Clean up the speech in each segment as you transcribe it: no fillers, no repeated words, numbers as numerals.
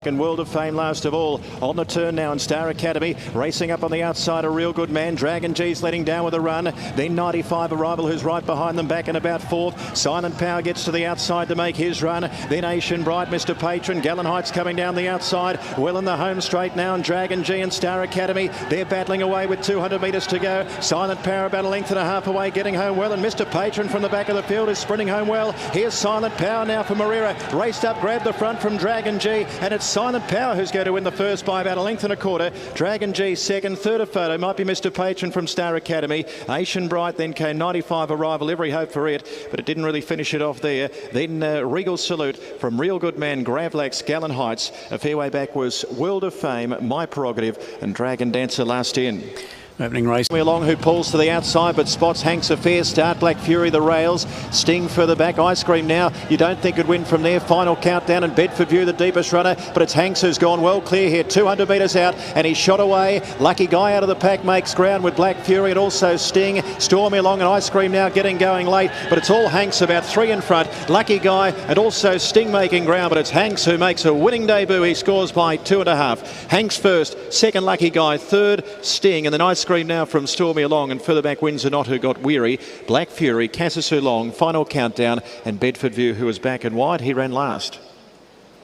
And World of Fame last of all. On the turn now in Star Academy, racing up on the outside, a real good man. Dragon G's letting down with a run. Then 95 Arrival, who's right behind them, back in about fourth. Silent Power gets to the outside to make his run. Then Asian Bright, Mr. Patron. Gallen Heights coming down the outside. Well in the home straight now, and Dragon G and Star Academy. They're battling away with 200 metres to go. Silent Power about a length and a half away, getting home well. And Mr. Patron from the back of the field is sprinting home well. Here's Silent Power now for Marira. Raced up, grabbed the front from Dragon G, and it's Silent Power who's going to win the first by about a length and a quarter. Dragon G second, third a photo might be Mr. Patron from Star Academy. Asian Bright, then came 95 Arrival, every hope for it, but it didn't really finish it off there. Then Regal Salute from Real Good Man, Gravlax, Gallen Heights. A fairway back was World of Fame, My Prerogative, and Dragon Dancer last in. Opening race. Along who pulls to the outside but spots Hanks a fair start. Black Fury the rails. Sting further back. Ice Cream now. You don't think could win from there. Final countdown, and Bedford View the deepest runner, but it's Hanks who's gone well clear here. 200 metres out and he's shot away. Lucky Guy out of the pack makes ground with Black Fury and also Sting. Stormy along and Ice Cream now getting going late, but it's all Hanks about 3 in front. Lucky Guy and also Sting making ground, but it's Hanks who makes a winning debut. He scores by 2.5. Hanks first, second Lucky Guy, third Sting, and then Ice Cream now from Stormy along, and further back Windsor Not who got weary. Black Fury, Cassius Long, final countdown, and Bedford View who was back in wide. He ran last.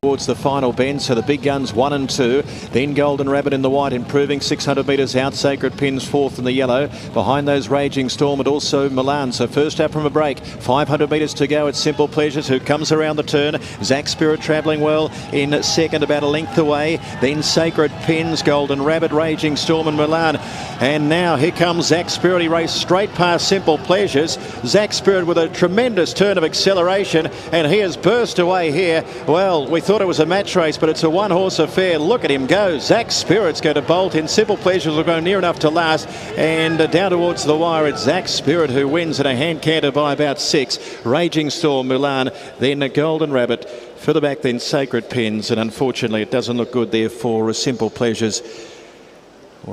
Towards the final bend, so the big guns 1 and 2, then Golden Rabbit in the white improving 600 metres out. Sacred Pins fourth in the yellow, behind those Raging Storm and also Milan. So first up from a break, 500 metres to go. It's Simple Pleasures who comes around the turn. Zach Spirit travelling well in second, about a length away. Then Sacred Pins, Golden Rabbit, Raging Storm and Milan. And now here comes Zach Spirit. He raced straight past Simple Pleasures. Zach Spirit with a tremendous turn of acceleration, and he has burst away here. Well, we thought it was a match race, but it's a one-horse affair. Look at him go. Zach Spirit's going to bolt in. Simple Pleasures will go near enough to last, and down towards the wire it's Zach Spirit who wins in a hand canter by about 6. Raging Storm, Milan, then a Golden Rabbit. Further back then Sacred Pins, and unfortunately it doesn't look good there for Simple Pleasures.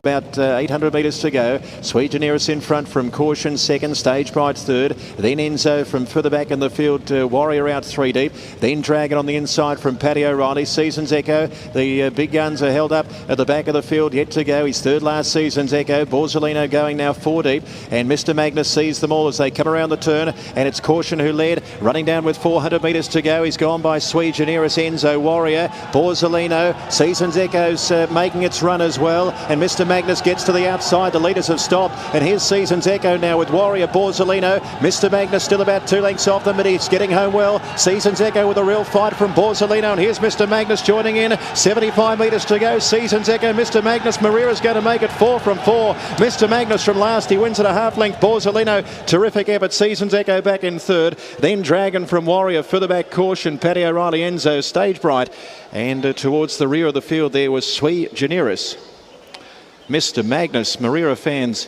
About 800 metres to go. Sweet Generis in front from Caution second, Stage Bright third, then Enzo from further back in the field, Warrior out 3 deep, then Dragon on the inside from Paddy O'Reilly. Season's Echo, the big guns are held up at the back of the field, yet to go. He's third last Season's Echo. Borzolino going now 4 deep, and Mr. Magnus sees them all as they come around the turn, and it's Caution who led, running down with 400 metres to go. He's gone by Sweet Generis, Enzo, Warrior, Borzolino. Season's Echo's making its run as well, and Mr. Magnus gets to the outside. The leaders have stopped, and here's Season's Echo now with Warrior, Borzolino. Mr. Magnus still about 2 lengths off them, but he's getting home well. Season's Echo with a real fight from Borzolino, and here's Mr. Magnus joining in. 75 metres to go. Season's Echo, Mr. Magnus. Marira's going to make it 4 from 4. Mr. Magnus from last, he wins at a half length. Borzolino, terrific effort. Season's Echo back in third. Then Dragon from Warrior, further back Caution, Paddy O'Reilly, Enzo, Stage Bright, and towards the rear of the field there was Sui Generis. Mr. Magnus, Marira fans.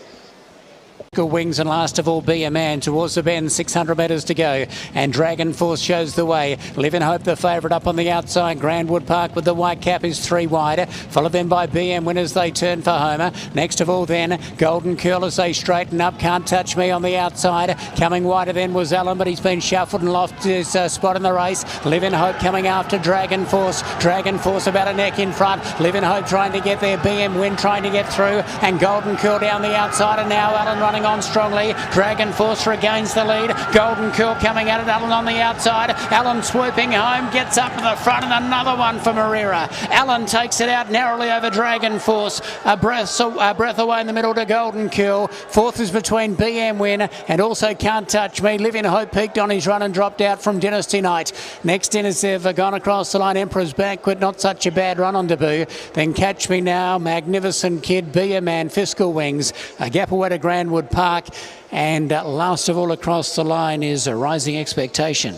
Wings, and last of all Be a Man towards the bend, 600 metres to go, and Dragon Force shows the way. Live in Hope the favourite up on the outside. Grandwood Park with the white cap is 3 wide, followed then by BM Winners. They turn for Homer. Next of all then Golden Curl as they straighten up. Can't Touch Me on the outside. Coming wider then was Allen, but he's been shuffled and lost his spot in the race. Live in Hope coming after Dragon Force. Dragon Force about a neck in front. Live in Hope trying to get there. BM Win trying to get through, and Golden Curl down the outside, and now Allen running on strongly. Dragon Force regains the lead. Golden Curl coming at it. Allen on the outside. Allen swooping home, gets up to the front, and another one for Marira. Allen takes it out narrowly over Dragon Force. A breath away in the middle to Golden Curl. Fourth is between BM Win and also Can't Touch Me. Live in Hope peaked on his run and dropped out from Dynasty Night. Next in is they've gone across the line. Emperor's Banquet, not such a bad run on debut. Then Catch Me Now, Magnificent Kid, Be a Man, Fiscal Wings, a gap away to Grandwood Park, and last of all across the line is a Rising Expectation.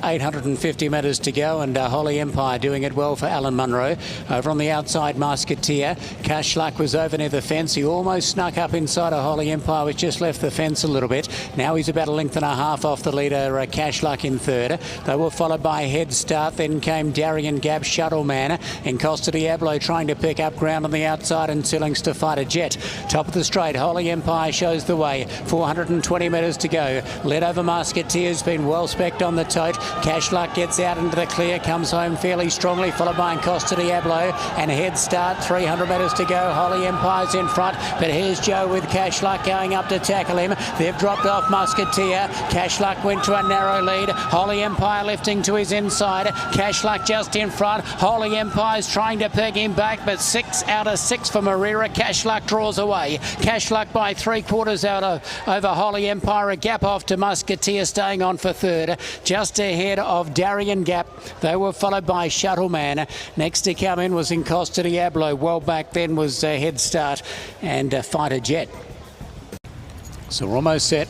850 metres to go, and Holy Empire doing it well for Alan Munro. Over on the outside, Musketeer. Cash Luck was over near the fence. He almost snuck up inside a Holy Empire, which just left the fence a little bit. Now he's about a length and a half off the leader, Cash Luck in third. They were followed by Head Start. Then came Darien Gab, Shuttle Man, and Costa Diablo trying to pick up ground on the outside, and Sillings to Fight a Jet. Top of the straight, Holy Empire shows the way. 420 metres to go. Led over Musketeer's been well specced on the toe. float. Cash Luck gets out into the clear, comes home fairly strongly, followed by Encosta Diablo and Head Start. 300 metres to go. Holy Empire's in front, but here's Joe with Cash Luck going up to tackle him. They've dropped off Musketeer. Cash Luck went to a narrow lead. Holy Empire lifting to his inside. Cash Luck just in front. Holy Empire's trying to peg him back, but 6 out of 6 for Marira. Cash Luck draws away. Cash Luck by 3/4 out over Holy Empire. A gap off to Musketeer, staying on for third. Just ahead of Darien Gap. They were followed by Shuttleman. Next to come in was Encosta Diablo. Well back then was Head Start and Fighter Jet. So we're almost set.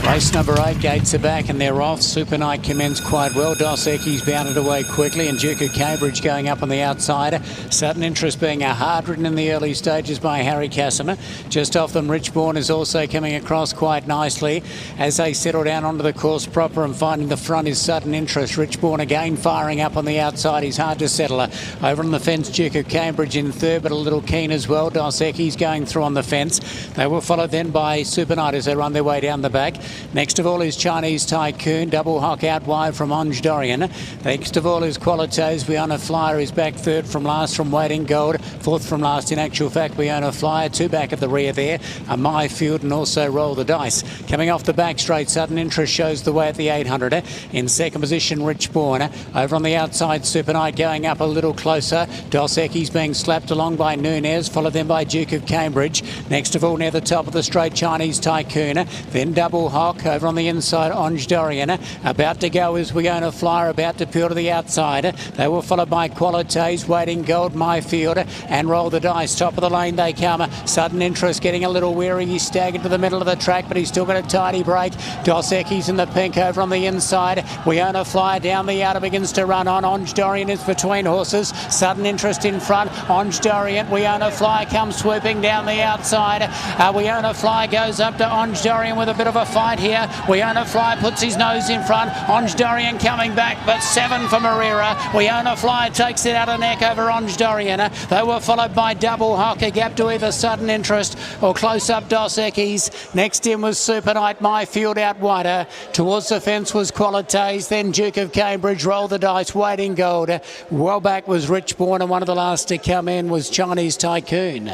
Race number 8, gates are back and they're off. Super Night commenced quite well. Dos Equis bounded away quickly and Duke of Cambridge going up on the outside. Sudden Interest being a hard ridden in the early stages by Harry Casimir. Just off them, Richbourne is also coming across quite nicely as they settle down onto the course proper, and finding the front is Sudden Interest. Richbourne again firing up on the outside. He's hard to settle. Over on the fence, Duke of Cambridge in third, but a little keen as well. Dos Equis going through on the fence. They were followed then by Super Night as they run their way down the back. Next of all is Chinese Tycoon. Double Hock out wide from Onge Dorian. Next of all is Qualites. We Own a Flyer is back third from last from Waiting Gold. Fourth from last in actual fact, We Own a Flyer. 2 back at the rear there. A My Field and also Roll the Dice. Coming off the back straight, Sudden Interest shows the way at the 800. In second position, Richbourne. Over on the outside, Super Night going up a little closer. Dos Equis being slapped along by Nunez, followed then by Duke of Cambridge. Next of all, near the top of the straight, Chinese Tycoon. Then Double Hock. Over on the inside, Onge Dorian. About to go is We Own a Flyer, about to peel to the outside. They were followed by Qualites, Waiting Gold, My Field, and Roll the Dice. Top of the lane they come. Sudden Interest getting a little weary. He's staggered to the middle of the track, but he's still got a tidy break. Dos Equis in the pink over on the inside. We Own a Flyer down the outer, begins to run on. Onge Dorian is between horses. Sudden Interest in front. Onge Dorian. We Own a Flyer comes swooping down the outside. We Own a Flyer goes up to Onge Dorian with a bit of a fight here. We Own a Flyer puts his nose in front. Onge Dorian coming back, but 7 for Marira. We Own a Flyer takes it out of neck over Onge Dorian. They were followed by Double Hock, a gap to either Sudden Interest or close up Dos Equis. Next in was Super Night, My Field out wider. Towards the fence was Qualites, then Duke of Cambridge, Roll the Dice, Waiting Gold. Well back was Richbourne, and one of the last to come in was Chinese Tycoon.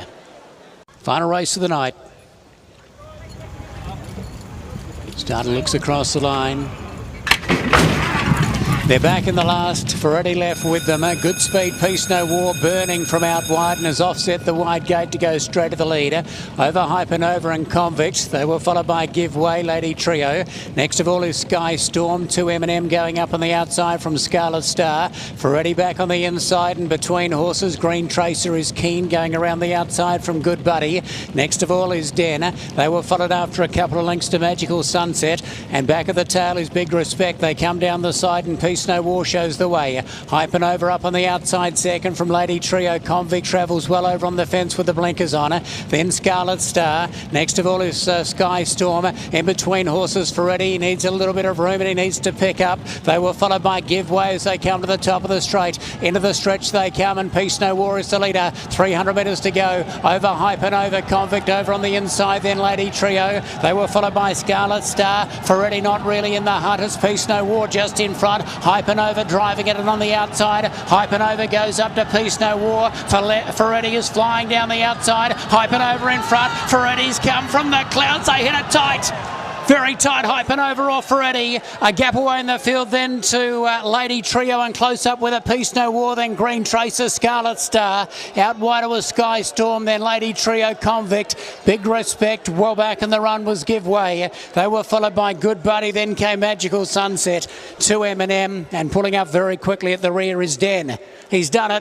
Final race of the night. Starter looks across the line. They're back in the last. Ferretti left with them. A good speed, Peace No War burning from out wide and has offset the wide gate to go straight to the leader. Over Hypernova and Convict. They were followed by Give Way, Lady Trio. Next of all is Sky Storm. 2 M&M going up on the outside from Scarlet Star. Ferretti back on the inside and between horses. Green Tracer is keen going around the outside from Good Buddy. Next of all is Den. They were followed after a couple of lengths to Magical Sunset. And back at the tail is Big Respect. They come down the side and Peace No War shows the way. Hypernova up on the outside second from Lady Trio. Convict travels well over on the fence with the blinkers on her. Then Scarlet Star. Next of all is Sky Storm. In between horses, Ferretti needs a little bit of room and he needs to pick up. They were followed by Give Way as they come to the top of the straight. Into the stretch they come and Peace No War is the leader. 300 metres to go. Over Hypernova, Convict over on the inside, then Lady Trio. They were followed by Scarlet Star. Ferretti not really in the hunt as Peace No War just in front. Hypernova driving it on the outside. Hypernova goes up to Peace No War. Ferretti is flying down the outside. Hypernova in front. Ferretti's come from the clouds. They hit it tight. Very tight, Hypernova off Ferretti. A gap away in the field then to Lady Trio and close up with a Peace No War, then Green Tracer, Scarlet Star. Out wider was Sky Storm, then Lady Trio, Convict. Big Respect, well back in the run was Give Way. They were followed by Good Buddy, then came Magical Sunset. 2 M&M and pulling up very quickly at the rear is Den. He's done it.